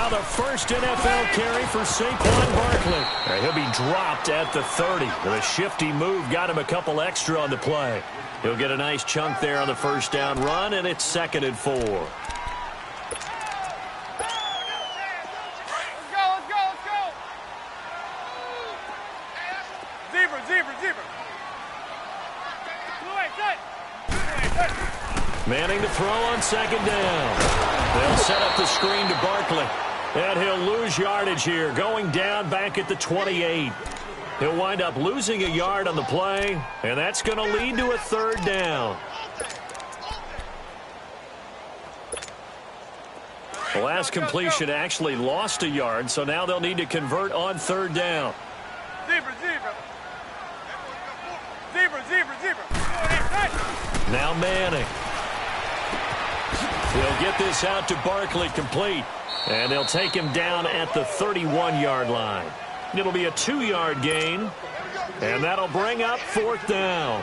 Now the first NFL carry for Saquon Barkley. He'll be dropped at the 30. The shifty move got him a couple extra on the play. He'll get a nice chunk there on the first down run, and it's 2nd and 4. Let's go. Zebra. Manning to throw on 2nd down. They'll set up the screen to Barkley. And he'll lose yardage here, going down back at the 28. He'll wind up losing a yard on the play, and that's going to lead to a 3rd down. The last completion actually lost a yard, so now they'll need to convert on 3rd down. Zebra. Now Manning. He'll get this out to Barkley, complete. And they'll take him down at the 31-yard line. It'll be a 2-yard gain, and that'll bring up 4th down.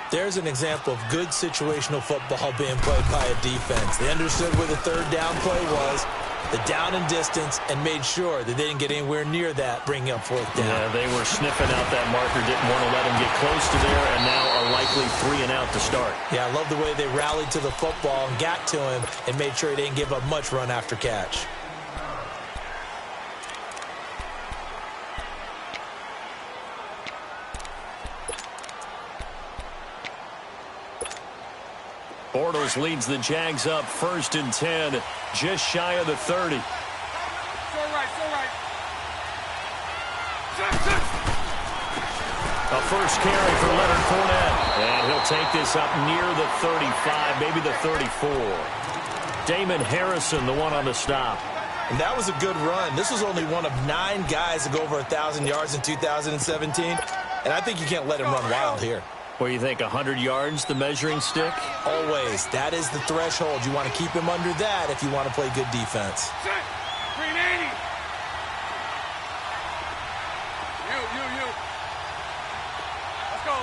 There's an example of good situational football being played by a defense. They understood where the 3rd down play was, the down and distance, and made sure that they didn't get anywhere near that, bringing up 4th down. Yeah, they were sniffing out that marker, didn't want to let him get close to there, and now a likely 3 and out to start. Yeah, I love the way they rallied to the football and got to him and made sure he didn't give up much run after catch. Bortles leads the Jags up 1st and 10, just shy of the 30. So right. A first carry for Leonard Fournette. And he'll take this up near the 35, maybe the 34. Damon Harrison, the one on the stop. And that was a good run. This was only one of 9 guys to go over 1,000 yards in 2017. And I think you can't let him run wild here. What do you think, 100 yards, the measuring stick? Always. That is the threshold. You want to keep him under that if you want to play good defense. Green 80. You. Let's go.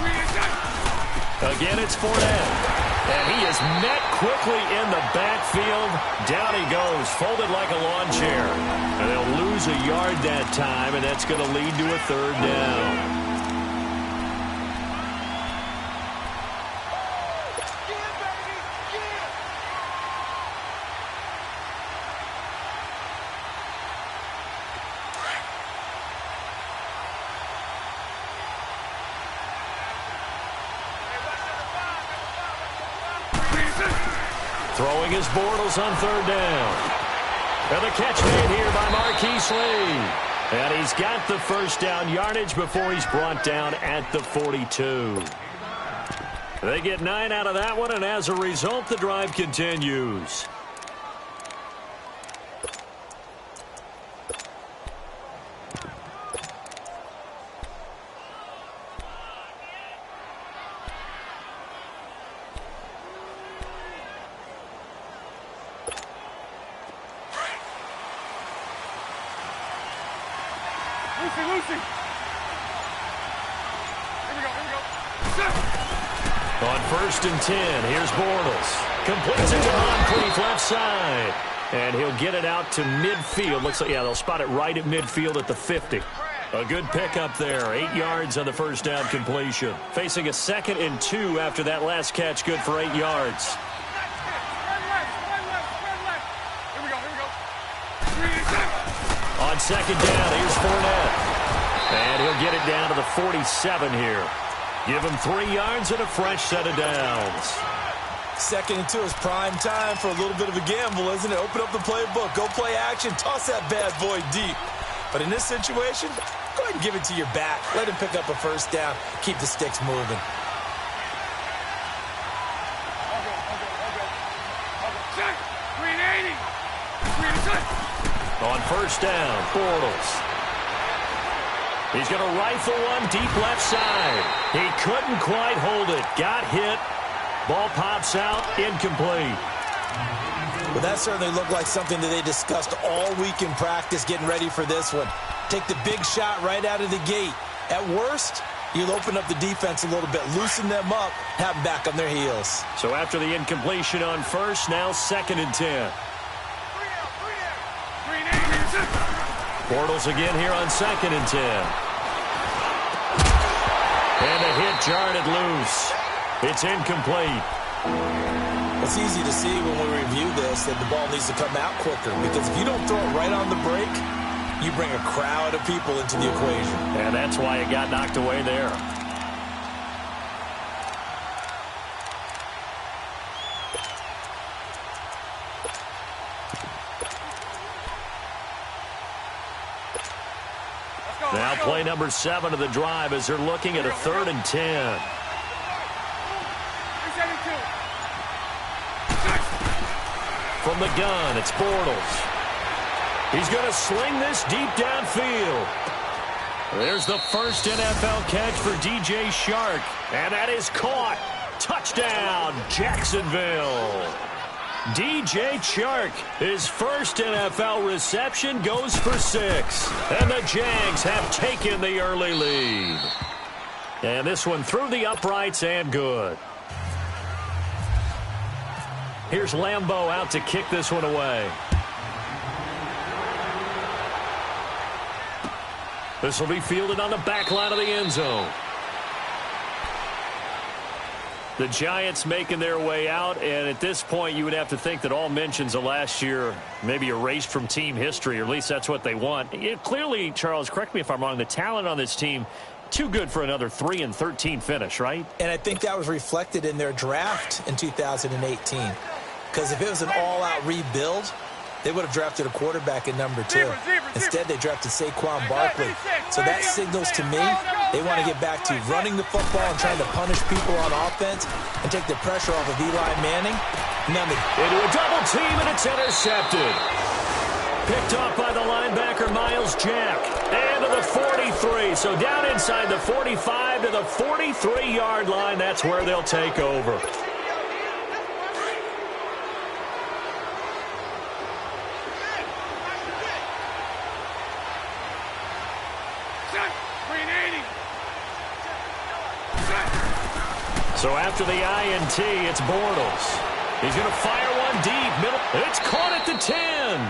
Green 80. Again, it's Fournette. And he is met quickly in the backfield. Down he goes, folded like a lawn chair. And they'll lose a yard that time, and that's going to lead to a 3rd down. Throwing his Bortles on 3rd down. And the catch made here by Marquise Lee. And he's got the first down yardage before he's brought down at the 42. They get 9 out of that one, and as a result, the drive continues. Lucy. Here we go. On 1st and 10, here's Bortles. Completes it to Moncrief left side. And he'll get it out to midfield. Looks like, yeah, they'll spot it right at midfield at the 50. A good pickup there. 8 yards on the first down completion. Facing a 2nd and 2 after that last catch. Good for 8 yards. On 2nd down, here's Fournette. And he'll get it down to the 47 here. Give him 3 yards and a fresh set of downs. 2nd and 2 is prime time for a little bit of a gamble, isn't it? Open up the playbook, go play action, toss that bad boy deep. But in this situation, go ahead and give it to your back. Let him pick up a first down. Keep the sticks moving. Green 80. On first down, Bortles. He's going to rifle one deep left side. He couldn't quite hold it. Got hit. Ball pops out, incomplete. Well, that certainly looked like something that they discussed all week in practice getting ready for this one. Take the big shot right out of the gate. At worst, you'll open up the defense a little bit, loosen them up, have them back on their heels. So after the incompletion on first, now 2nd and 10. Bortles again here on 2nd and 10. And a hit jarred loose. It's incomplete. It's easy to see when we review this that the ball needs to come out quicker, because if you don't throw it right on the break, you bring a crowd of people into the equation. And that's why it got knocked away there. Now play number 7 of the drive as they're looking at a 3rd and 10. From the gun, it's Bortles. He's going to sling this deep downfield. There's the first NFL catch for DJ Chark. And that is caught. Touchdown, Jacksonville. DJ Chark, his first NFL reception, goes for 6. And the Jags have taken the early lead. And this one through the uprights and good. Here's Lambeau out to kick this one away. This will be fielded on the back line of the end zone. The Giants making their way out, and at this point you would have to think that all mentions of last year maybe erased from team history, or at least that's what they want. Clearly, Charles, correct me if I'm wrong, the talent on this team, too good for another 3-13 finish, right? And I think that was reflected in their draft in 2018. Because if it was an all-out rebuild, they would have drafted a quarterback at number 2. Instead, they drafted Saquon Barkley. So that signals to me they want to get back to running the football and trying to punish people on offense and take the pressure off of Eli Manning. Into a double team, and it's intercepted. Picked off by the linebacker, Miles Jack. And to the 43. So down inside the 45 to the 43-yard line. That's where they'll take over. So after the INT, it's Bortles. He's going to fire one deep. Middle. It's caught at the 10.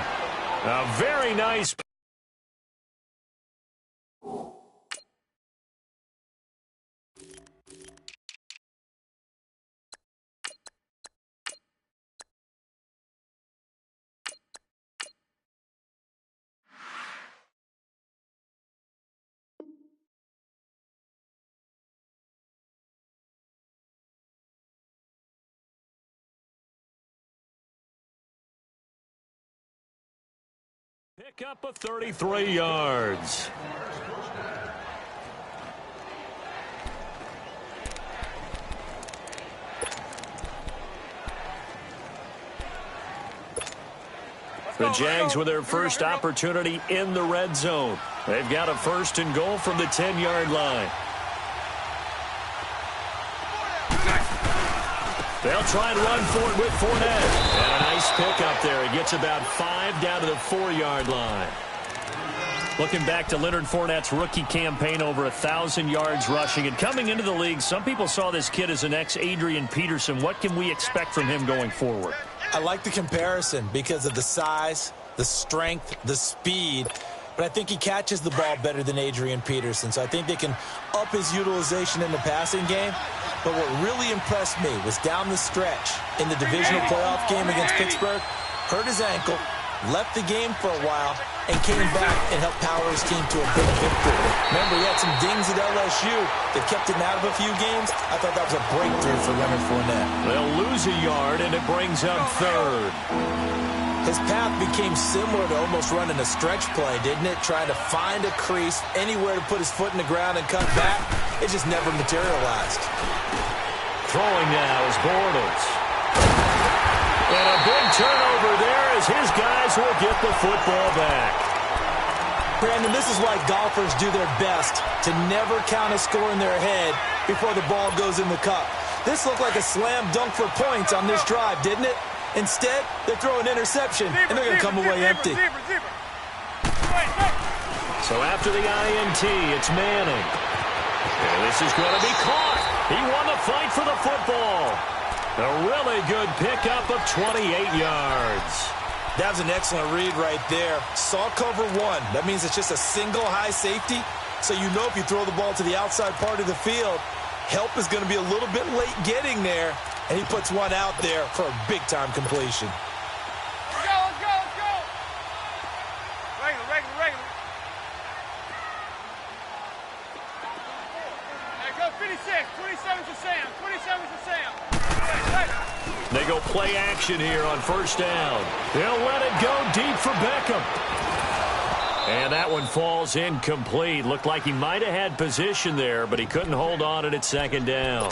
A very nice. Pick up a 33 yards. The Jags with their first opportunity in the red zone. They've got a 1st and goal from the 10-yard line. They'll try and run for it with Fournette. And a nice pick up there. He gets about 5 down to the 4-yard line. Looking back to Leonard Fournette's rookie campaign, over 1,000 yards rushing. And coming into the league, some people saw this kid as an ex-Adrian Peterson. What can we expect from him going forward? I like the comparison because of the size, the strength, the speed. But I think he catches the ball better than Adrian Peterson. So I think they can up his utilization in the passing game. But what really impressed me was down the stretch in the divisional playoff game against Pittsburgh, hurt his ankle, left the game for a while, and came back and helped power his team to a big victory. Remember, he had some dings at LSU that kept him out of a few games. I thought that was a breakthrough for Leonard Fournette. They'll lose a yard, and it brings up 3rd. His path became similar to almost running a stretch play, didn't it? Trying to find a crease, anywhere to put his foot in the ground and cut back. It just never materialized. Throwing now is Bortles. And a big turnover there as his guys will get the football back. Brandon, this is why golfers do their best to never count a score in their head before the ball goes in the cup. This looked like a slam dunk for points on this drive, didn't it? Instead, they throw an interception, and they're going to come away empty. So after the INT, it's Manning. And this is going to be caught. He won the fight for the football. A really good pickup of 28 yards. That was an excellent read right there. Saw cover one. That means it's just a single high safety. So you know if you throw the ball to the outside part of the field, help is going to be a little bit late getting there. And he puts one out there for a big-time completion. Let's go, let's go, let's go. Regular. Hey, go 56. 27 to Sam. 27 to Sam. Hey. They go play action here on first down. They'll let it go deep for Beckham. And that one falls incomplete. Looked like he might have had position there, but he couldn't hold on at second down.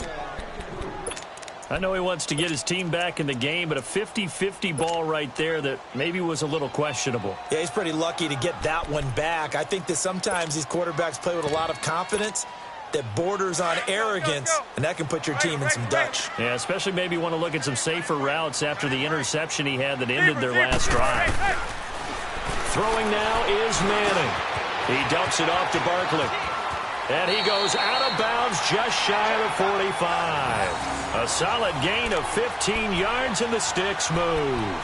I know he wants to get his team back in the game, but a 50-50 ball right there that maybe was a little questionable. Yeah, he's pretty lucky to get that one back. I think that sometimes these quarterbacks play with a lot of confidence that borders on arrogance, and that can put your team in some Dutch. Yeah, especially maybe want to look at some safer routes after the interception he had that ended their last drive. Throwing now is Manning. He dumps it off to Barkley. And he goes out of bounds just shy of the 45. A solid gain of 15 yards, and the sticks move.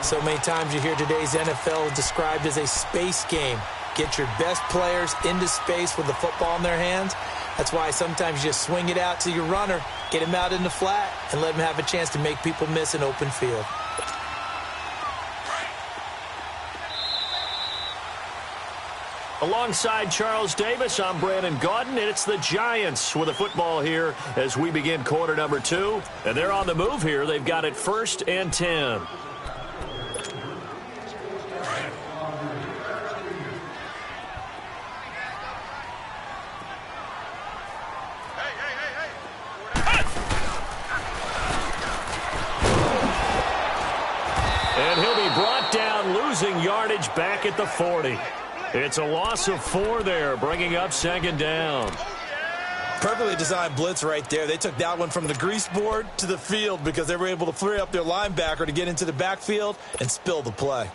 So many times you hear today's NFL described as a space game. Get your best players into space with the football in their hands. That's why sometimes you just swing it out to your runner, get him out in the flat, and let him have a chance to make people miss an open field. Alongside Charles Davis, I'm Brandon Gaudin, and it's the Giants with the football here as we begin quarter number 2. And they're on the move here. They've got it 1st and 10. And he'll be brought down, losing yardage back at the 40. It's a loss of 4 there, bringing up second down. Perfectly designed blitz right there. They took that one from the grease board to the field because they were able to free up their linebacker to get into the backfield and spill the play.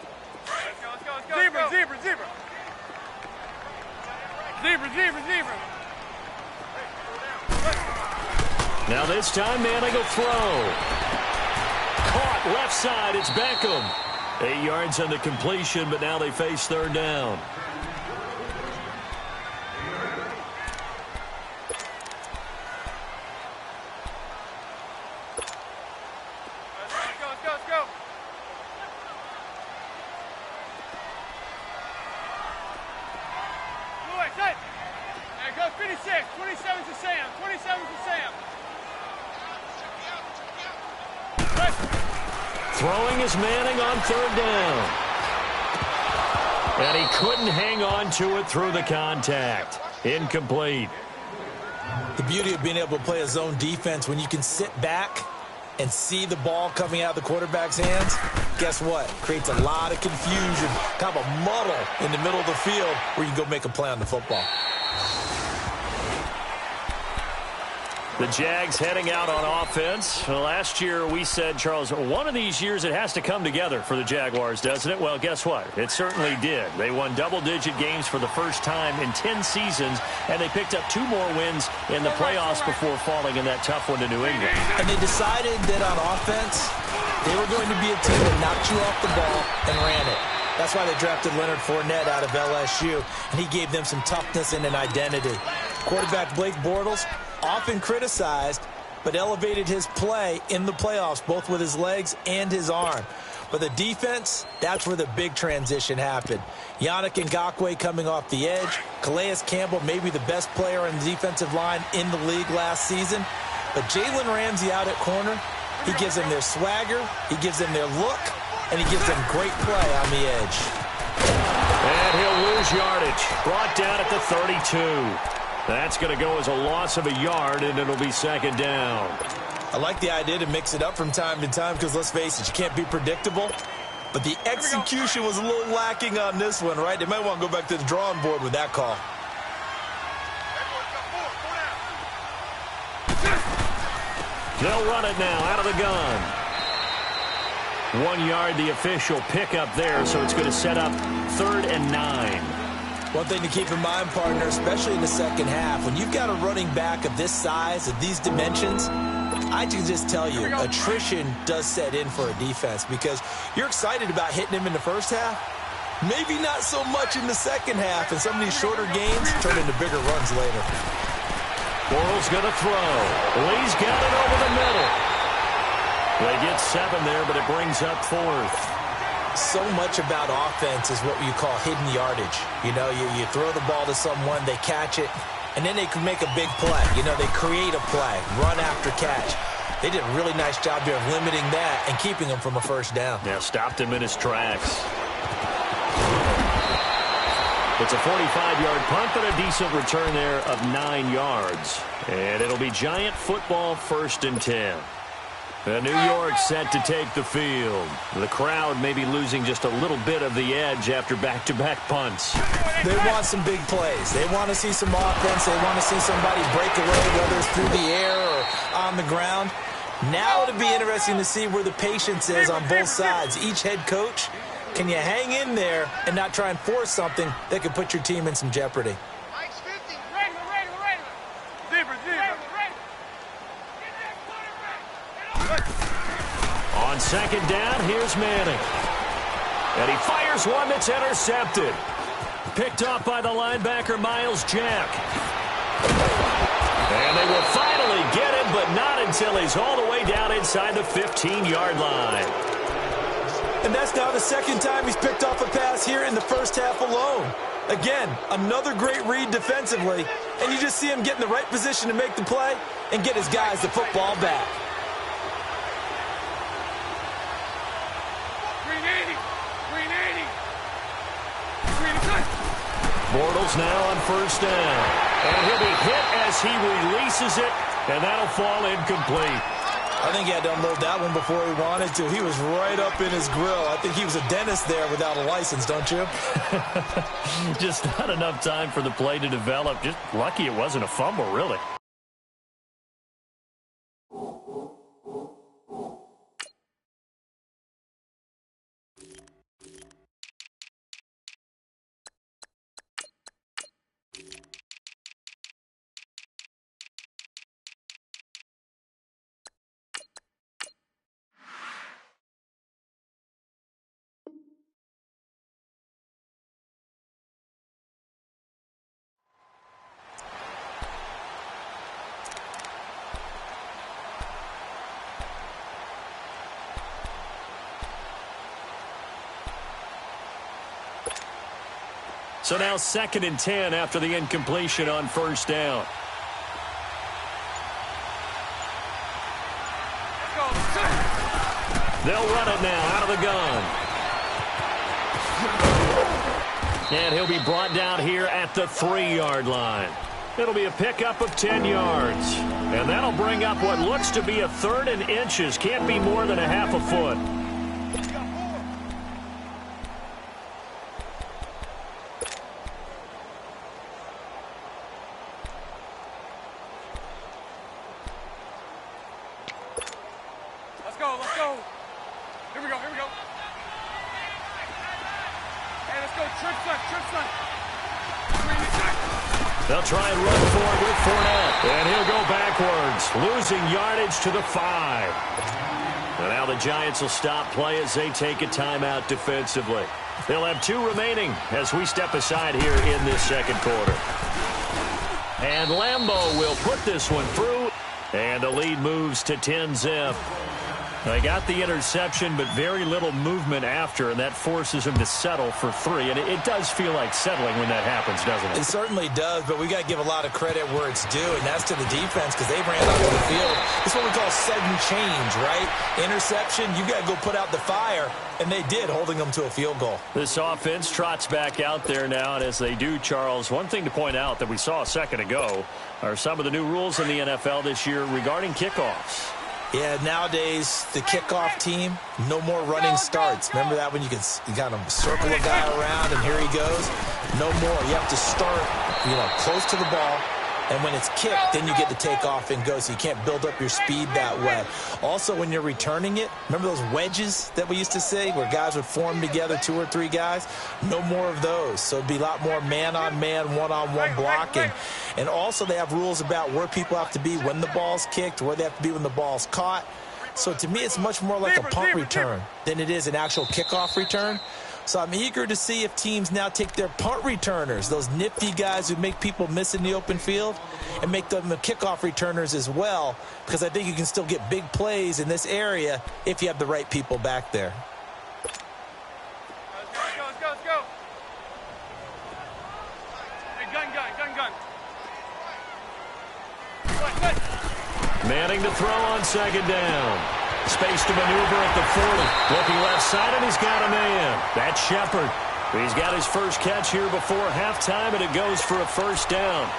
Let's go. Zebra. Now this time, Manning will throw. Caught left side, it's Beckham. 8 yards on the completion, but now they face third down. Let's go. Lewis, hey. Hey, go 56. 27 to Sam. 27 to Sam. Throwing is Manning on third down. And he couldn't hang on to it through the contact. Incomplete. The beauty of being able to play a zone defense when you can sit back and see the ball coming out of the quarterback's hands, guess what? Creates a lot of confusion, kind of a muddle in the middle of the field where you can go make a play on the football. The Jags heading out on offense. Last year we said, Charles, one of these years it has to come together for the Jaguars, doesn't it? Well, guess what? It certainly did. They won double-digit games for the first time in 10 seasons, and they picked up 2 more wins in the playoffs before falling in that tough one to New England. And they decided that on offense, they were going to be a team that knocked you off the ball and ran it. That's why they drafted Leonard Fournette out of LSU, and he gave them some toughness and an identity. Quarterback Blake Bortles, often criticized, but elevated his play in the playoffs, both with his legs and his arm. But the defense, that's where the big transition happened. Yannick Ngakoue coming off the edge. Calais Campbell, maybe the best player on the defensive line in the league last season. But Jalen Ramsey out at corner, he gives them their swagger, he gives them their look, and he gives them great play on the edge. And he'll lose yardage. Brought down at the 32. That's going to go as a loss of a yard, and it'll be second down. I like the idea to mix it up from time to time because, let's face it, you can't be predictable. But the execution was a little lacking on this one, right? They might want to go back to the drawing board with that call. They'll run it now out of the gun. 1 yard, the official pickup there, so it's going to set up 3rd and 9. One thing to keep in mind, partner, especially in the second half, when you've got a running back of this size, of these dimensions, I can just tell you, attrition does set in for a defense because you're excited about hitting him in the first half. Maybe not so much in the second half, and some of these shorter gains turn into bigger runs later. Bortles going to throw. Lee's got it over the middle. They get 7 there, but it brings up 4th. So much about offense is what you call hidden yardage. You know, you throw the ball to someone, they catch it, and then they can make a big play. You know, they create a play, run after catch. They did a really nice job here of limiting that and keeping him from a first down. Yeah, stopped him in his tracks. It's a 45-yard punt, but a decent return there of 9 yards. And it'll be Giant football 1st and 10. New York set to take the field. The crowd may be losing just a little bit of the edge after back-to-back punts. They want some big plays. They want to see some offense. They want to see somebody break away, whether it's through the air or on the ground. Now it'll be interesting to see where the patience is on both sides. Each head coach, can you hang in there and not try and force something that could put your team in some jeopardy? On 2nd down, here's Manning. And he fires one that's intercepted. Picked off by the linebacker, Miles Jack. And they will finally get him, but not until he's all the way down inside the 15-yard line. And that's now the 2nd time he's picked off a pass here in the first half alone. Again, another great read defensively, and you just see him get in the right position to make the play and get his guys the football back. Bortles now on 1st down. And he'll be hit as he releases it, and that'll fall incomplete. I think he had to unload that one before he wanted to. He was right up in his grill. I think he was a dentist there without a license, don't you? Just not enough time for the play to develop. Just lucky it wasn't a fumble, really. So now 2nd and 10 after the incompletion on 1st down. They'll run it now out of the gun. And he'll be brought down here at the 3-yard line. It'll be a pickup of 10 yards. And that'll bring up what looks to be a 3rd and inches. Can't be more than a half a foot. Let's go. Here we go. Hey, let's go. Trip stunt. They'll try and run for it with Fournette. And he'll go backwards, losing yardage to the 5. And now the Giants will stop play as they take a timeout defensively. They'll have 2 remaining as we step aside here in this 2nd quarter. And Lambeau will put this one through. And the lead moves to 10-zip. They got the interception, but very little movement after, and that forces him to settle for 3. And it does feel like settling when that happens, doesn't it? It certainly does, but we got to give a lot of credit where it's due, and that's to the defense because they ran out of the field. It's what we call sudden change, right? Interception, you got to go put out the fire, and they did, holding them to a field goal. This offense trots back out there now, and as they do, Charles, one thing to point out that we saw a second ago are some of the new rules in the NFL this year regarding kickoffs. Yeah, nowadays, the kickoff team, no more running starts. Remember that when you kind of circle a guy around and here he goes? No more. You have to start, close to the ball, And when it's kicked, then you get to take off and go, so you can't build up your speed that way. Also, when you're returning it, remember those wedges that we used to say where guys would form together, 2 or 3 guys? No more of those. So it'd be a lot more man-on-man, one-on-one blocking. And also they have rules about where people have to be when the ball's kicked, where they have to be when the ball's caught. So to me, it's much more like a punt return than it is an actual kickoff return. So I'm eager to see if teams now take their punt returners, those nifty guys who make people miss in the open field, and make them the kickoff returners as well, because I think you can still get big plays in this area if you have the right people back there. Let's go. Hey, gun. Manning to throw on second down. Space to maneuver at the 40. Looking left side, and he's got a man. That's Shepard. He's got his first catch here before halftime, and it goes for a first down.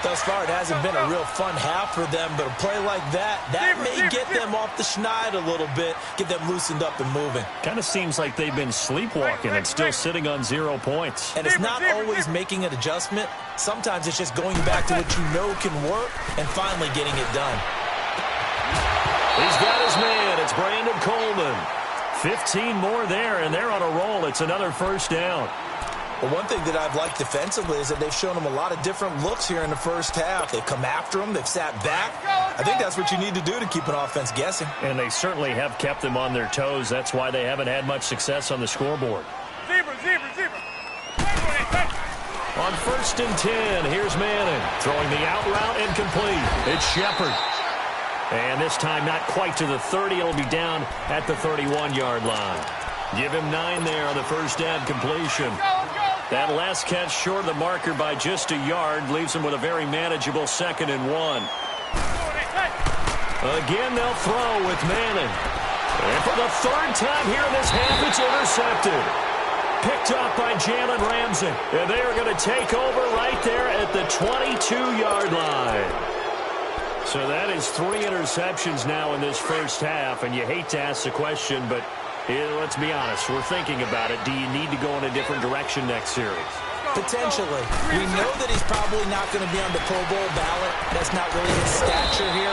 Thus far, it hasn't been a real fun half for them, but a play like that may get them off the schneid a little bit, get them loosened up and moving. Kind of seems like they've been sleepwalking and still sitting on 0 points. And it's not always making an adjustment. Sometimes it's just going back to what you know can work and finally getting it done. He's got his man. It's Brandon Coleman. 15 more there, and they're on a roll. It's another first down. Well, one thing that I've liked defensively is that they've shown them a lot of different looks here in the first half. They've come after them. They've sat back. I think that's what you need to do to keep an offense guessing. And they certainly have kept them on their toes. That's why they haven't had much success on the scoreboard. Zebra. On 1st and 10, here's Manning. Throwing the out route and complete. It's Shepard. And this time not quite to the 30. It'll be down at the 31-yard line. Give him 9 there on the first down completion. That last catch short of the marker by just a yard leaves him with a very manageable 2nd and 1. Again, they'll throw with Manning. And for the 3rd time here in this half, it's intercepted. Picked up by Jalen Ramsey. And they are going to take over right there at the 22-yard line. So that is 3 interceptions now in this first half. And you hate to ask the question, but let's be honest. We're thinking about it. Do you need to go in a different direction next series? Potentially. We know that he's probably not going to be on the Pro Bowl ballot. That's not really his stature here.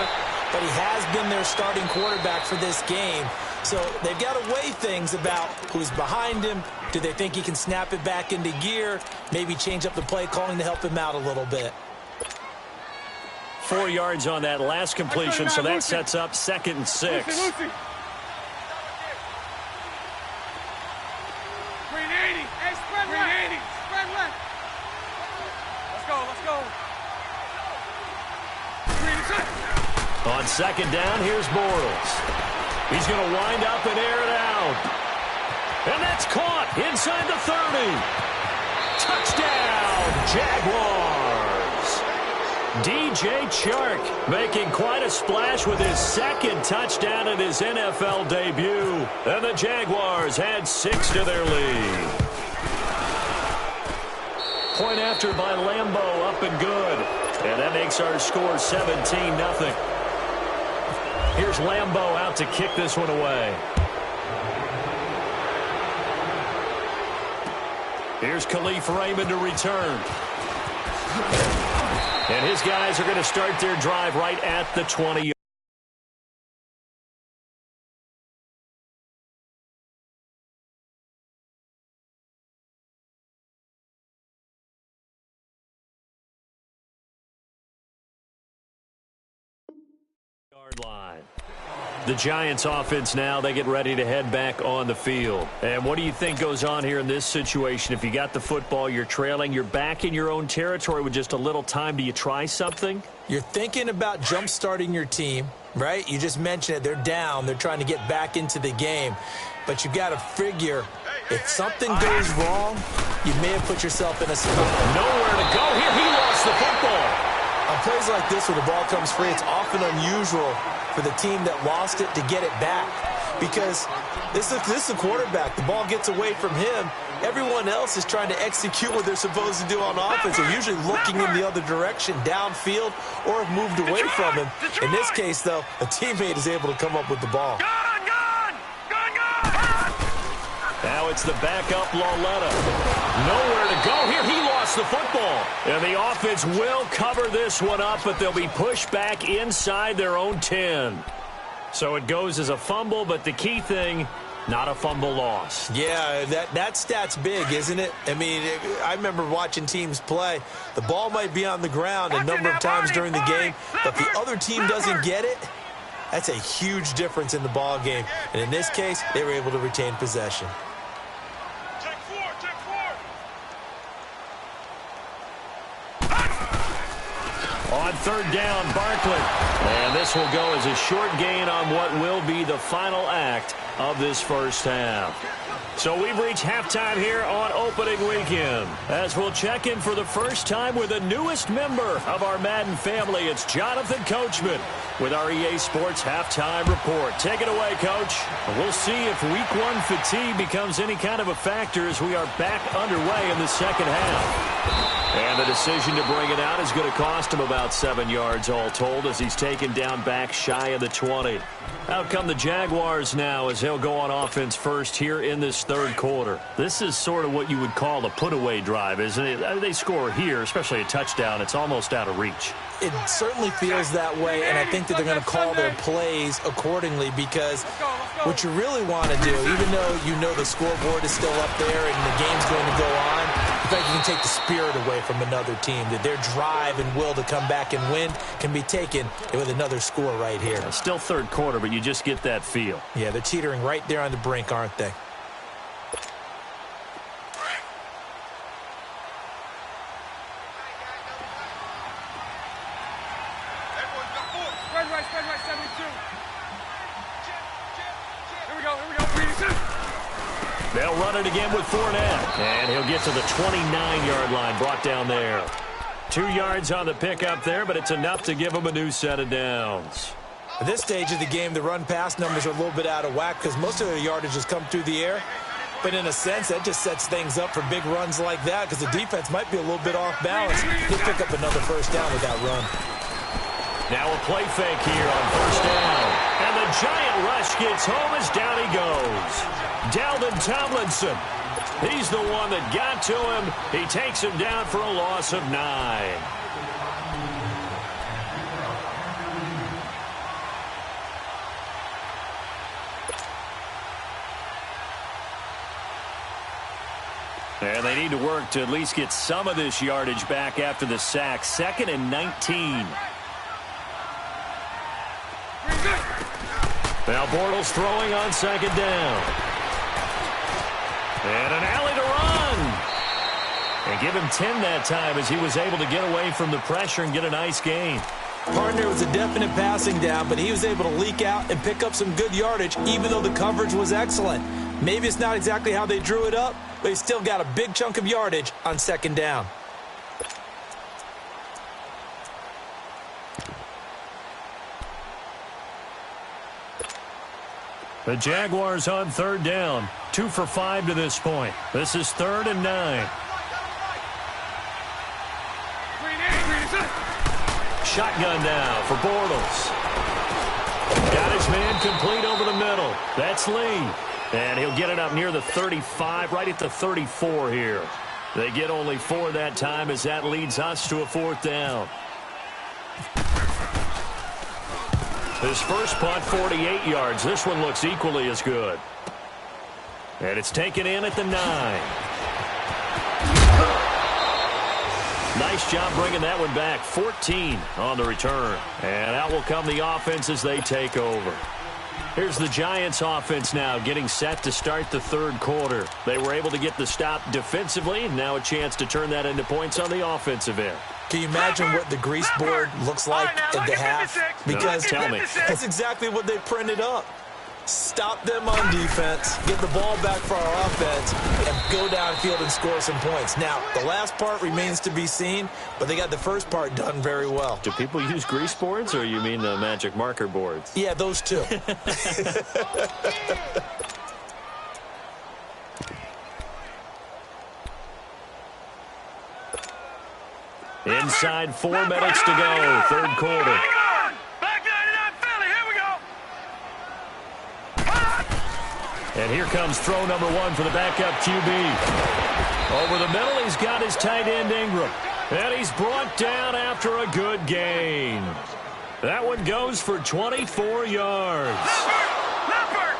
But he has been their starting quarterback for this game. So they've got to weigh things about who's behind him. Do they think he can snap it back into gear? Maybe change up the play calling to help him out a little bit. 4 yards on that last completion, so that sets up 2nd and 6. Lucy. On 2nd down, here's Bortles. He's going to wind up and air it out. And that's caught inside the 30. Touchdown, Jaguars. DJ Chark making quite a splash with his 2nd touchdown in his NFL debut. And the Jaguars add 6 to their lead. Point after by Lambeau, up and good. And that makes our score 17-0. Here's Lambeau out to kick this one away. Here's Khalif Raymond to return. And his guys are going to start their drive right at the 20. Line. The Giants offense now, they get ready to head back on the field. And what do you think goes on here in this situation? If you got the football, you're trailing, you're back in your own territory with just a little time. Do you try something? You're thinking about jump-starting your team, right? You just mentioned it. They're down. They're trying to get back into the game. But you've got to figure if something goes wrong, you may have put yourself in a spot. Nowhere to go here. He lost the football. On plays like this where the ball comes free, it's often unusual for the team that lost it to get it back. Because this is the quarterback. The ball gets away from him. Everyone else is trying to execute what they're supposed to do on offense. They're usually looking in the other direction, downfield, or have moved away from him. In this case, though, a teammate is able to come up with the ball. Now it's the backup Lauletta. Nowhere to go here. He lost the football. And the offense will cover this one up, but they'll be pushed back inside their own 10. So it goes as a fumble, but the key thing, not a fumble loss. Yeah, that stat's big, isn't it? I mean, I remember watching teams play. The ball might be on the ground a number of times during the game, but the other team doesn't get it. That's a huge difference in the ball game. And in this case, they were able to retain possession. Check four. On third down, Barkley. And this will go as a short gain on what will be the final act of this first half. So we've reached halftime here on opening weekend. As we'll check in for the first time with the newest member of our Madden family, it's Jonathan Coachman with our EA Sports Halftime Report. Take it away, Coach. We'll see if Week 1 fatigue becomes any kind of a factor as we are back underway in the second half. And the decision to bring it out is going to cost him about 7 yards all told as he's taken down back shy of the 20. Out come the Jaguars now as they'll go on offense first here in this third quarter. This is sort of what you would call a put-away drive, isn't it? They score here, especially a touchdown. It's almost out of reach. It certainly feels that way, and I think that they're going to call their plays accordingly because what you really want to do, even though you know the scoreboard is still up there and the game's going to go on, in fact, you can take the spirit away from another team, that their drive and will to come back and win can be taken with another score right here. Still third quarter, but you just get that feel. Yeah, they're teetering right there on the brink, aren't they? Spread right, 72. Here we go. They'll run it again with Fournette. And he'll get to the 29-yard line, brought down there. 2 yards on the pickup there, but it's enough to give him a new set of downs. At this stage of the game, the run-pass numbers are a little bit out of whack because most of their yardage has come through the air. But in a sense, that just sets things up for big runs like that because the defense might be a little bit off balance. He'll pick up another first down with that run. Now a play fake here on first down. And the giant rush gets home as down he goes. Dalvin Tomlinson. He's the one that got to him. He takes him down for a loss of 9. And they need to work to at least get some of this yardage back after the sack. 2nd and 19. Now Bortles throwing on second down. And an alley to run. And give him 10 that time as he was able to get away from the pressure and get a nice gain. Partner was a definite passing down, but he was able to leak out and pick up some good yardage even though the coverage was excellent. Maybe it's not exactly how they drew it up, but he still got a big chunk of yardage on second down. The Jaguars on third down. 2 for 5 to this point. This is 3rd and 9. Shotgun now for Bortles. Got his man complete over the middle. That's Lee. And he'll get it up near the 35, right at the 34 here. They get only 4 that time as that leads us to a 4th down. His first punt, 48 yards. This one looks equally as good. And it's taken in at the 9. Nice job bringing that one back. 14 on the return. And out will come the offense as they take over. Here's the Giants offense now getting set to start the third quarter. They were able to get the stop defensively, and now a chance to turn that into points on the offensive end. Can you imagine what the grease board looks like at the half? Because no, tell me. That's exactly what they printed up. Stop them on defense, get the ball back for our offense, and go downfield and score some points. Now, the last part remains to be seen, but they got the first part done very well. Do people use grease boards, or you mean the magic marker boards? Yeah, those two. Inside 4 minutes to go, third quarter. And here comes throw number 1 for the backup QB. Over the middle, he's got his tight end Ingram. And he's brought down after a good gain. That one goes for 24 yards. Leopard!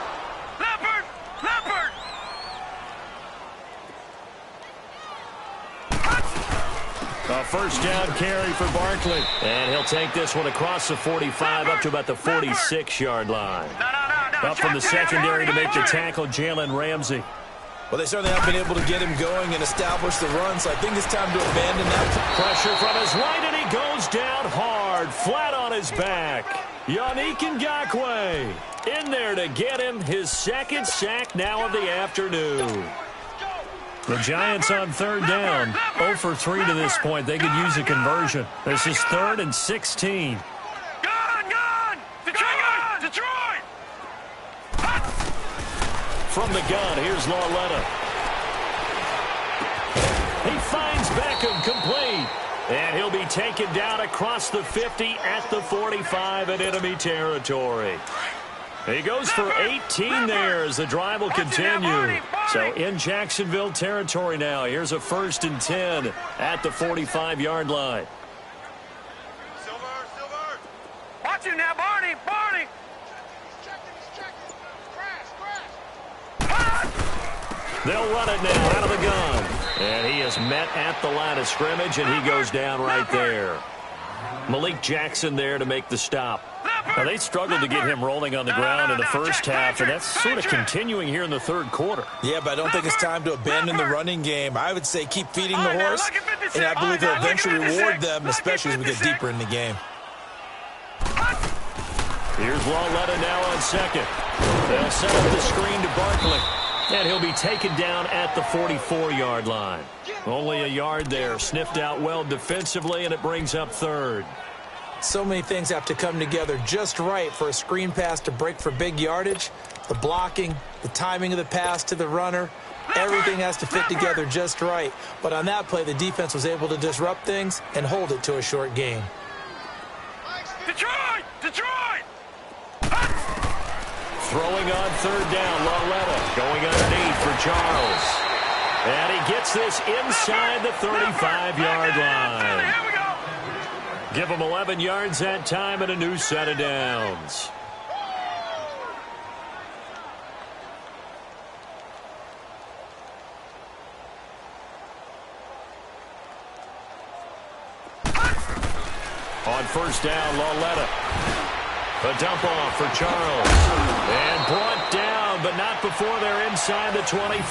A first down carry for Barkley. And he'll take this one across the 45 up to about the 46-yard line. Up from the secondary to make the tackle, Jalen Ramsey. Well, they certainly have been able to get him going and establish the run, so I think it's time to abandon that. Pressure from his right, and he goes down hard, flat on his back. Yannick Ngakoue in there to get him his second sack now of the afternoon. The Giants on third down, 0 for 3 to this point. They could use a conversion. This is 3rd and 16. Gone! Detroit! From the gun, here's Lauletta. He finds Beckham complete. And he'll be taken down across the 50 at the 45 in enemy territory. He goes for 18 there as the drive will continue. So in Jacksonville territory now. Here's a 1st and 10 at the 45-yard line. Silver. Watch him now, Barney. He's checking. Crash. They'll run it now out of the gun. And he is met at the line of scrimmage, and he goes down right there. Malik Jackson there to make the stop. Now, they struggled to get him rolling on the ground in the first half, and that's sort of continuing here in the third quarter. Yeah, but I don't think it's time to abandon the running game. I would say keep feeding the horse, and I believe he'll eventually reward them, especially as we get deeper in the game. Here's Lauletta now on second. They'll set up the screen to Barkley, and he'll be taken down at the 44-yard line. Only a yard there, sniffed out well defensively, and it brings up 3rd. So many things have to come together just right for a screen pass to break for big yardage. The blocking, the timing of the pass to the runner, everything has to fit together just right. But on that play, the defense was able to disrupt things and hold it to a short gain. Detroit! Throwing on third down, Lauletta going underneath for Charles. And he gets this inside the 35-yard line. Here we go. Give him 11 yards that time and a new set of downs. On first down, Lauletta. A dump off for Charles. And brought down, but not before they're inside the 25.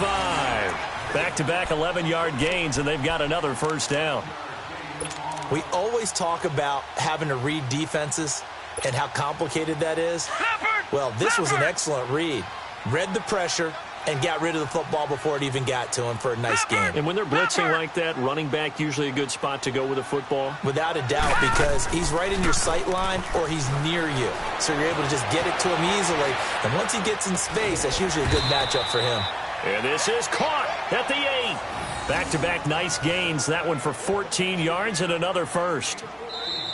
Back-to-back 11-yard gains, and they've got another first down. We always talk about having to read defenses and how complicated that is. Well, this was an excellent read. Read the pressure and got rid of the football before it even got to him for a nice game. And when they're blitzing like that, running back usually a good spot to go with the football? Without a doubt, because he's right in your sight line or he's near you. So you're able to just get it to him easily. And once he gets in space, that's usually a good matchup for him. And this is caught at the 8. Back-to-back nice gains. That one for 14 yards and another first.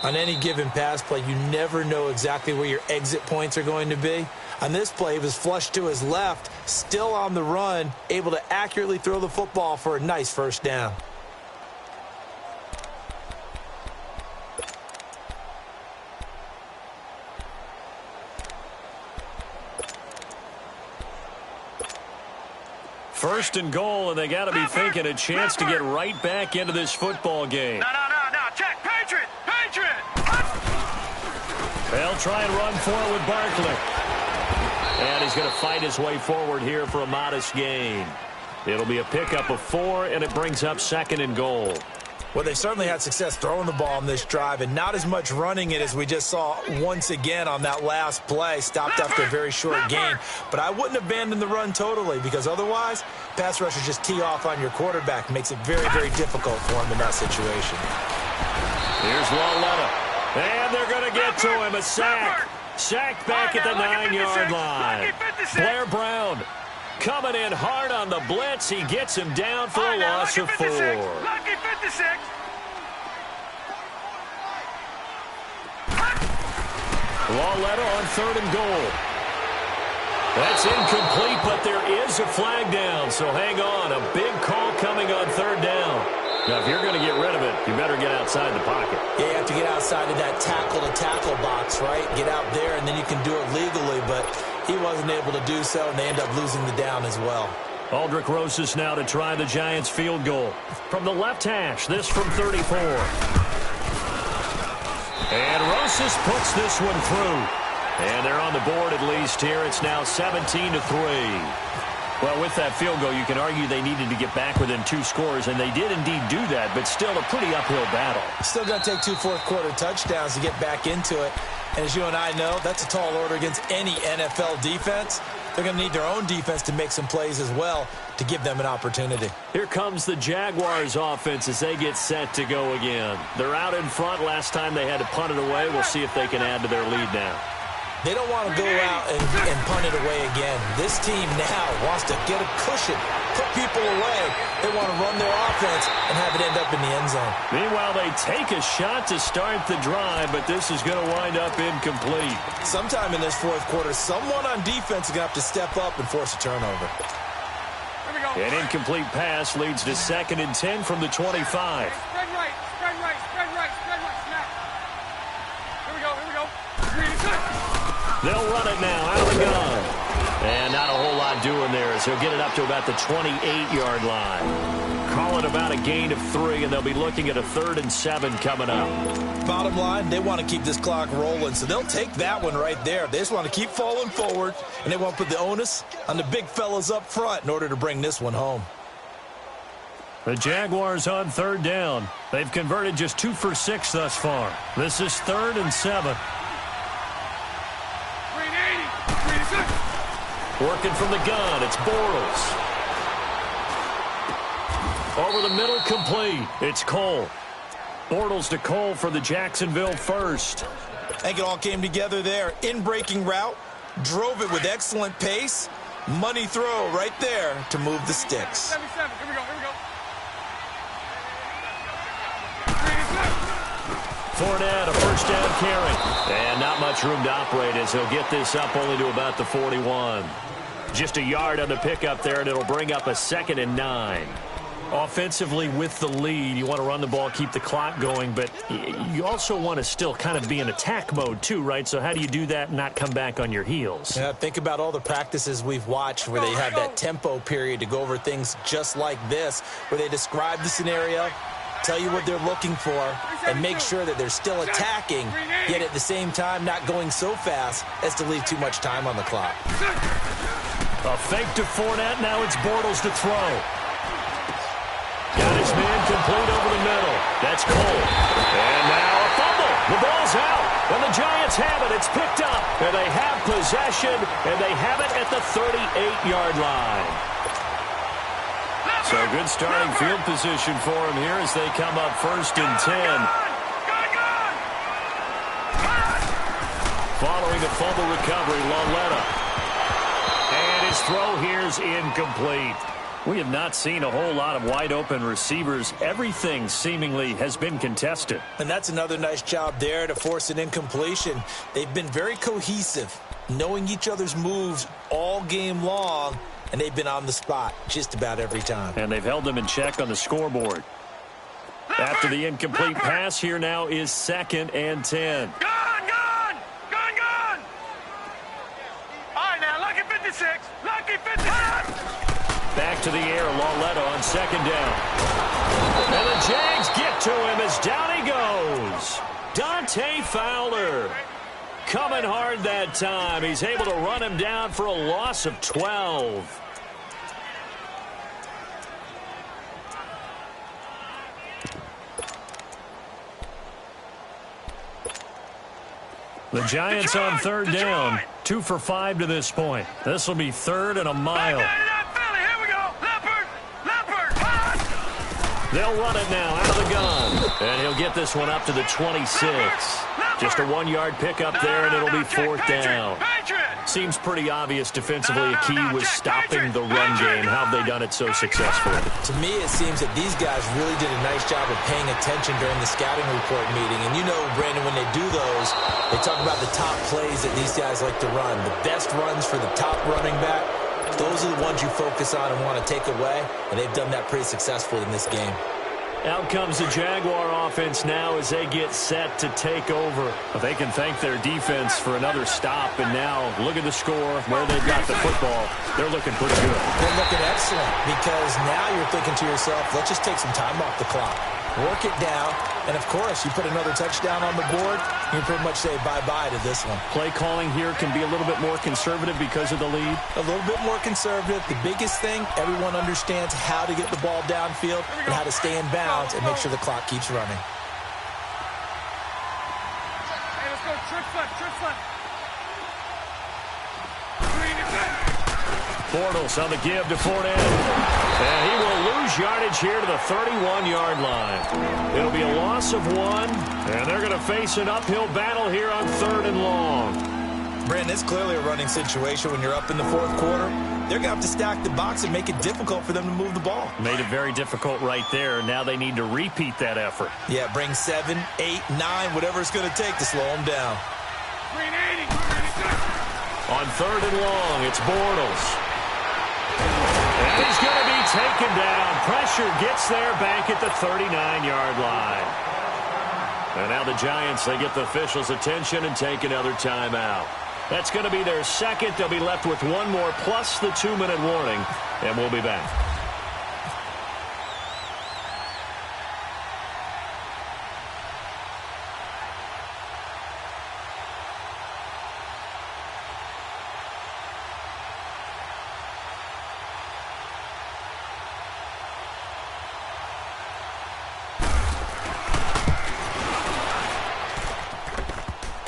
On any given pass play, you never know exactly where your exit points are going to be. On this play, he was flushed to his left, still on the run, able to accurately throw the football for a nice first down. First and goal, and they got to be thinking a chance to get right back into this football game. No. Check. Patriot. They'll try and run for it with Barkley. And he's going to fight his way forward here for a modest gain. It'll be a pickup of 4, and it brings up 2nd and goal. Well, they certainly had success throwing the ball on this drive, and not as much running it as we just saw once again on that last play. Stopped after a very short gain. But I wouldn't abandon the run totally, because otherwise, pass rushers just tee off on your quarterback. Makes it very, very difficult for him in that situation. Here's Lauletta. And they're going to get to him. A sack. Sacked back at the 9-yard line. Blair Brown coming in hard on the blitz. He gets him down for a loss of 4. Lucky 56. Lauletta on 3rd and goal. That's incomplete, but there is a flag down, so hang on. A big call coming on third down. Now, if you're going to get rid of it, you better get outside the pocket. Yeah, you have to get outside of that tackle-to-tackle box, right? Get out there, and then you can do it legally, but he wasn't able to do so, and they end up losing the down as well. Aldrich Rosas now to try the Giants field goal. From the left hash, this from 34. And Rosas puts this one through. And they're on the board at least here. It's now 17-3. Well, with that field goal, you can argue they needed to get back within 2 scores, and they did indeed do that, but still a pretty uphill battle. Still going to take 2 fourth-quarter touchdowns to get back into it. And as you and I know, that's a tall order against any NFL defense. They're going to need their own defense to make some plays as well to give them an opportunity. Here comes the Jaguars offense as they get set to go again. They're out in front. Last time they had to punt it away. We'll see if they can add to their lead now. They don't want to go out and punt it away again. This team now wants to get a cushion, put people away. They want to run their offense and have it end up in the end zone. Meanwhile, they take a shot to start the drive, but this is going to wind up incomplete. Sometime in this fourth quarter, someone on defense is going to have to step up and force a turnover. An incomplete pass leads to 2nd and 10 from the 25. Spread right, spread right, spread right, snap. Here we go. They'll run it now out of the gun. And not a whole lot doing there as he'll get it up to about the 28-yard line. Call it about a gain of 3, and they'll be looking at a 3rd and 7 coming up. Bottom line, they want to keep this clock rolling, so they'll take that one right there. They just want to keep falling forward, and they want to put the onus on the big fellas up front in order to bring this one home. The Jaguars on 3rd down. They've converted just 2 for 6 thus far. This is 3rd and 7. Working from the gun, it's Bortles. Over the middle, complete. It's Cole. Bortles to Cole for the Jacksonville first. I think it all came together there. In-breaking route, drove it with excellent pace. Money throw right there to move the sticks. 77. Here we go. Fournette, a first down carry. And not much room to operate as he'll get this up only to about the 41. Just a yard on the pickup there, and it'll bring up a 2nd and 9. Offensively with the lead, you want to run the ball, keep the clock going, but you also want to still kind of be in attack mode too, right? So how do you do that and not come back on your heels? Yeah, think about all the practices we've watched where they have that tempo period to go over things just like this, where they describe the scenario, tell you what they're looking for, and make sure that they're still attacking, yet at the same time not going so fast as to leave too much time on the clock. A fake to Fournette. Now it's Bortles to throw. Got his man complete over the middle. That's Cole. And now a fumble. The ball's out. And the Giants have it. It's picked up. And they have possession. And they have it at the 38-yard line. So good starting field position for him here as they come up 1st and 10. Following a fumble recovery, Lauletta. And his throw here's incomplete. We have not seen a whole lot of wide-open receivers. Everything seemingly has been contested. And that's another nice job there to force an incompletion. They've been very cohesive, knowing each other's moves all game long, and they've been on the spot just about every time. And they've held them in check on the scoreboard. After the incomplete pass, here now is 2nd and 10. Gone! All right, now, lucky 56. Lucky 56. Back to the air, Lauletta on 2nd down. And the Jags get to him as down he goes. Dante Fowler coming hard that time. He's able to run him down for a loss of 12. The Giants on 3rd down. 2 for 5 to this point. This will be 3rd and a mile. They'll run it now out of the gun. And he'll get this one up to the 26. Just a 1-yard pickup there, and it'll be 4th down. Seems pretty obvious defensively. A key was stopping the run game. How have they done it so successfully? To me, it seems that these guys really did a nice job of paying attention during the scouting report meeting. And you know, Brandon, when they do those, they talk about the top plays that these guys like to run. The best runs for the top running back, those are the ones you focus on and want to take away. And they've done that pretty successfully in this game. Out comes the Jaguar offense now as they get set to take over. But they can thank their defense for another stop. And now look at the score, where they've got the football. They're looking pretty good. They're looking excellent because now you're thinking to yourself, let's just take some time off the clock. Work it down. And, of course, you put another touchdown on the board, you can pretty much say bye-bye to this one. Play calling here can be a little bit more conservative because of the lead. A little bit more conservative. The biggest thing, everyone understands how to get the ball downfield and how to stay in bounds and make sure the clock keeps running. Hey, let's go. Trick left. Bortles on the give to Fournette. And he will lose yardage here to the 31-yard line. It'll be a loss of 1, and they're going to face an uphill battle here on 3rd and long. Brandon, it's clearly a running situation when you're up in the 4th quarter. They're going to have to stack the box and make it difficult for them to move the ball. Made it very difficult right there. Now they need to repeat that effort. Yeah, bring 7, 8, 9, whatever it's going to take to slow them down. On 3rd and long, it's Bortles. And he's going to be taken down. Pressure gets there back at the 39-yard line. And now the Giants, they get the officials' attention and take another timeout. That's going to be their second. They'll be left with one more plus the 2-minute warning, and we'll be back.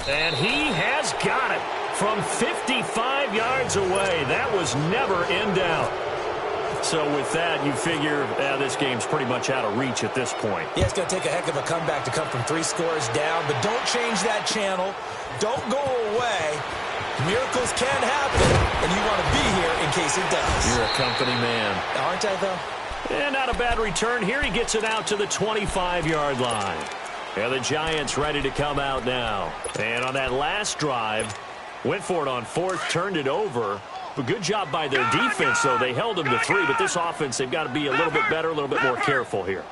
And he has got it from 55 yards away. That was never in doubt. So with that, you figure this game's pretty much out of reach at this point. Yeah, it's going to take a heck of a comeback to come from 3 scores down, but don't change that channel. Don't go away. Miracles can happen, and you want to be here in case it does. You're a company man. Aren't I, though? And not a bad return here. He gets it out to the 25-yard line. And the Giants ready to come out now. And on that last drive, went for it on 4th, turned it over. But good job by their defense, though. They held them to 3, but this offense, they've got to be a little bit better, a little bit more careful here.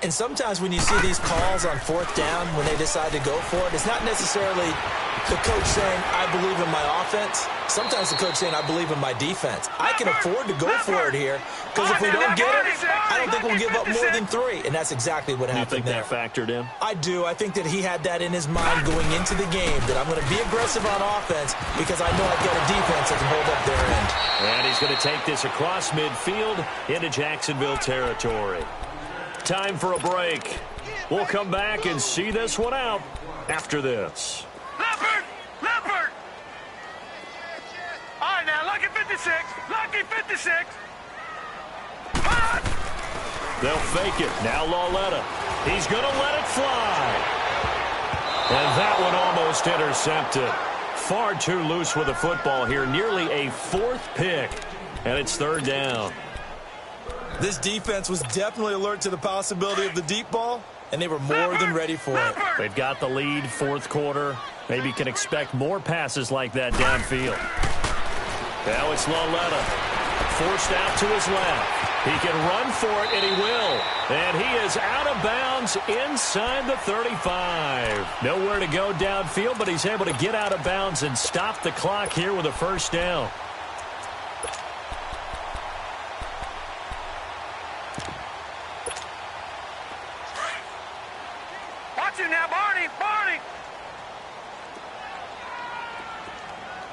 And sometimes when you see these calls on 4th down, when they decide to go for it, it's not necessarily the coach saying, I believe in my offense. Sometimes the coach saying, I believe in my defense. I can afford to go for it here, because if we don't get it, I don't think we'll give up more than 3. And that's exactly what happened there. You think that factored in? I do. I think that he had that in his mind going into the game, that I'm going to be aggressive on offense because I know I've got a defense that can hold up their end. And he's going to take this across midfield into Jacksonville territory. Time for a break. We'll come back and see this one out after this. Leopard! All right, now, lucky 56. Lucky 56. They'll fake it. Now Lauletta. He's going to let it fly. And that one almost intercepted. Far too loose with the football here. Nearly a 4th pick. And it's 3rd down. This defense was definitely alert to the possibility of the deep ball, and they were more than ready for it. They've got the lead, 4th quarter. Maybe can expect more passes like that downfield. Now it's Lauletta. Forced out to his left. He can run for it, and he will. And he is out of bounds inside the 35. Nowhere to go downfield, but he's able to get out of bounds and stop the clock here with a 1st down. Watch it now, Barney.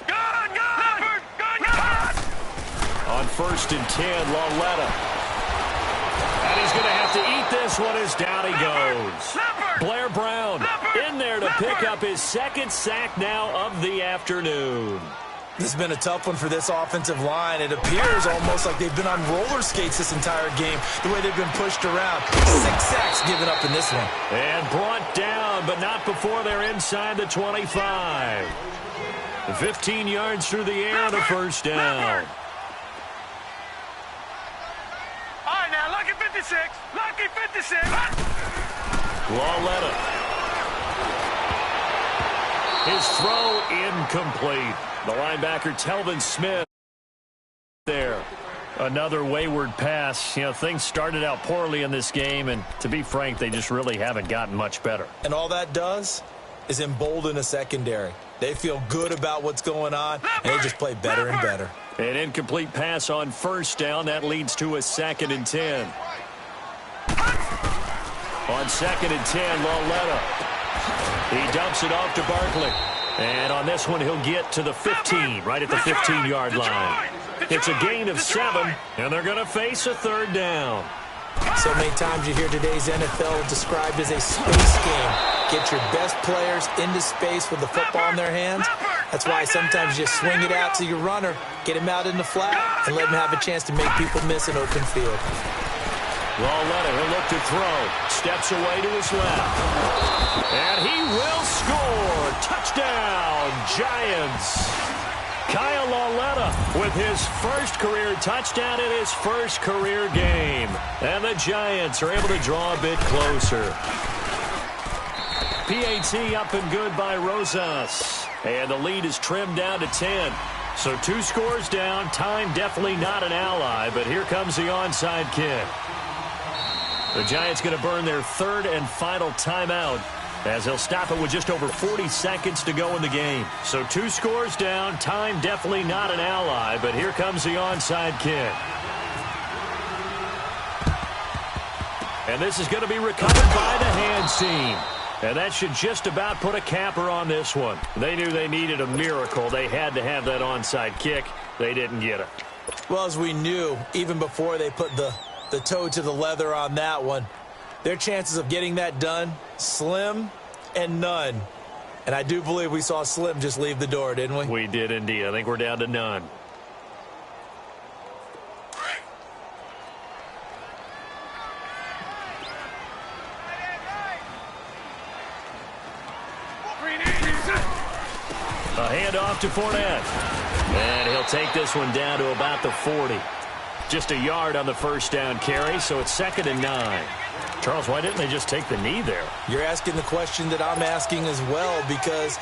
Gun. On 1st and 10, Lauletta. And he's going to have to eat this one as down he goes. Blair Brown in there to pick up his 2nd sack now of the afternoon. This has been a tough one for this offensive line. It appears almost like they've been on roller skates this entire game, the way they've been pushed around. 6 sacks given up in this one. And brought down, but not before they're inside the 25. 15 yards through the air on a first down. All right, now, lucky 56. Lucky 56. Lauletta. His throw incomplete. The linebacker, Telvin Smith, there. Another wayward pass. You know, things started out poorly in this game, and to be frank, they just really haven't gotten much better. And all that does is embolden a secondary. They feel good about what's going on, and they just play better and better. An incomplete pass on first down. That leads to a 2nd and 10. On 2nd and 10, Lauletta. He dumps it off to Barkley. And on this one, he'll get to the 15, right at the 15-yard line. It's a gain of 7, and they're going to face a 3rd down. So many times you hear today's NFL described as a space game. Get your best players into space with the football in their hands. That's why sometimes you just swing it out to your runner, get him out in the flat, and let him have a chance to make people miss an open field. Lauletta, he'll look to throw. Steps away to his left. And he will score. Touchdown, Giants. Kyle Lauletta with his first career touchdown in his first career game. And the Giants are able to draw a bit closer. PAT up and good by Rosas. And the lead is trimmed down to 10. So 2 scores down. Time definitely not an ally, but here comes the onside kick. The Giants going to burn their 3rd and final timeout as they'll stop it with just over 40 seconds to go in the game. So 2 scores down. Time definitely not an ally, but here comes the onside kick. And this is going to be recovered by the hands team. And that should just about put a capper on this one. They knew they needed a miracle. They had to have that onside kick. They didn't get it. Well, as we knew, even before they put the toe to the leather on that one, their chances of getting that done, slim and none. And I do believe we saw Slim just leave the door, didn't we? We did indeed. I think we're down to none. A handoff to Fournette. And he'll take this one down to about the 40. Just a yard on the first down carry, so it's 2nd and 9. Charles, why didn't they just take the knee there? You're asking the question that I'm asking as well, because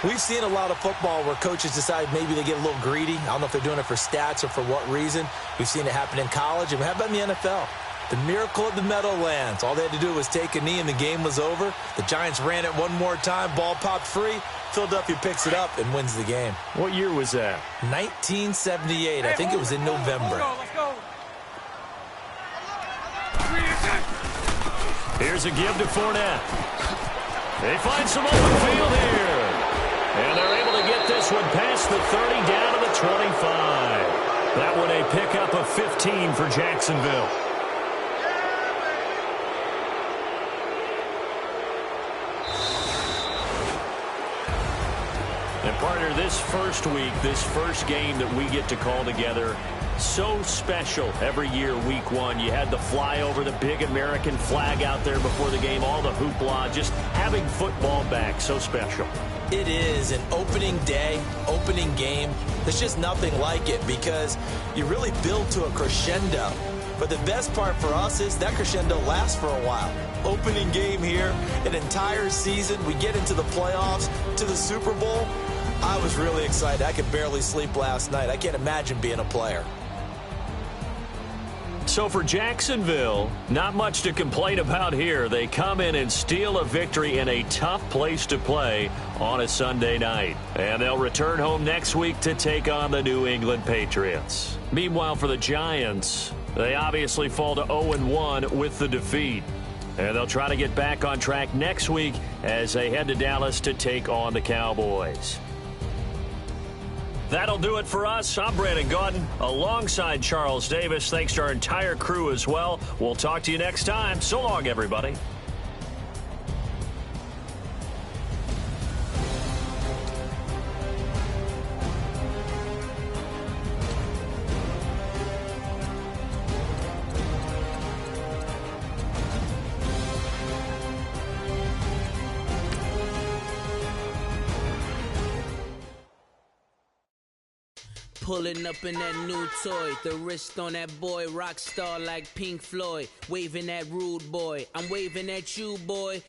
we've seen a lot of football where coaches decide maybe they get a little greedy. I don't know if they're doing it for stats or for what reason. We've seen it happen in college. And how about in the NFL? The miracle of the Meadowlands. All they had to do was take a knee and the game was over. The Giants ran it one more time. Ball popped free. Philadelphia picks it up and wins the game. What year was that? 1978. I think it was in November. Let's go. Here's a give to Fournette. They find some open field here. And they're able to get this one past the 30 down to the 25. That one a pickup of 15 for Jacksonville. And partner, this first week, this first game that we get to call together, so special every year, week 1. You had the flyover, the big American flag out there before the game, all the hoopla, just having football back, so special. It is an opening day, opening game. There's just nothing like it because you really build to a crescendo. But the best part for us is that crescendo lasts for a while. Opening game here, an entire season. We get into the playoffs, to the Super Bowl. I was really excited. I could barely sleep last night. I can't imagine being a player. So for Jacksonville, not much to complain about here. They come in and steal a victory in a tough place to play on a Sunday night. And they'll return home next week to take on the New England Patriots. Meanwhile, for the Giants, they obviously fall to 0-1 with the defeat. And they'll try to get back on track next week as they head to Dallas to take on the Cowboys. That'll do it for us. I'm Brandon Gaudin alongside Charles Davis. Thanks to our entire crew as well. We'll talk to you next time. So long, everybody. Pulling up in that new toy, the wrist on that boy, rock star like Pink Floyd. Waving at rude boy, I'm waving at you, boy.